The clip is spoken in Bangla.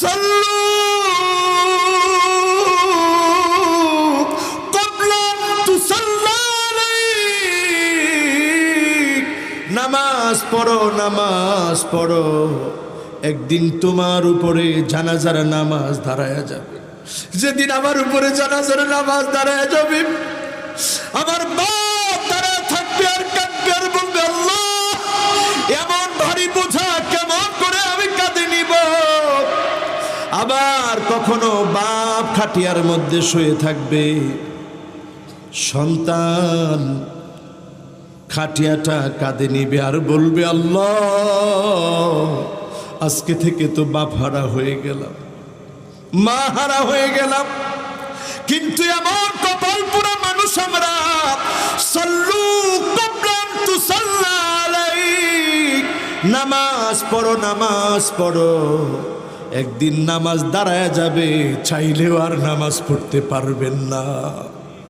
সাল্লু ক্বাবলা তুসাল্লা আলাইক, নামাজ পড়ো, নামাজ পড়ো, একদিন তোমার উপরে জানাজার নামাজ দাঁড়ায়া যাবে। যেদিন আমার উপরে জানাজার নামাজ দাঁড়ায়া যাবে, আমার বাপ দাঁড়ায় থাকবে আর কাঁদবে আর বলবে, আল্লাহ এমন ভারী বোঝা কেমন করে আমি কাঁধে নিব। আবার কখনো বাপ খাটিয়ার মধ্যে শুয়ে থাকবে, সন্তান খাটিয়াটা কাঁধে নিবে আর বলবে, আল্লাহ আজকে থেকে তো বাপ হারা হয়ে গেলাম, মা হারা হয়ে গেলাম। কিন্তু এমন কপাল পুরা মানুষ আমরা। সাল্লু ক্বাবলা তুসাল্লা আলাইক, নামাজ পড়ো, নামাজ পড়ো, একদিন নামাজ দাঁড়ায় যাবে, চাইলেও আর নামাজ পড়তে পারবেন না।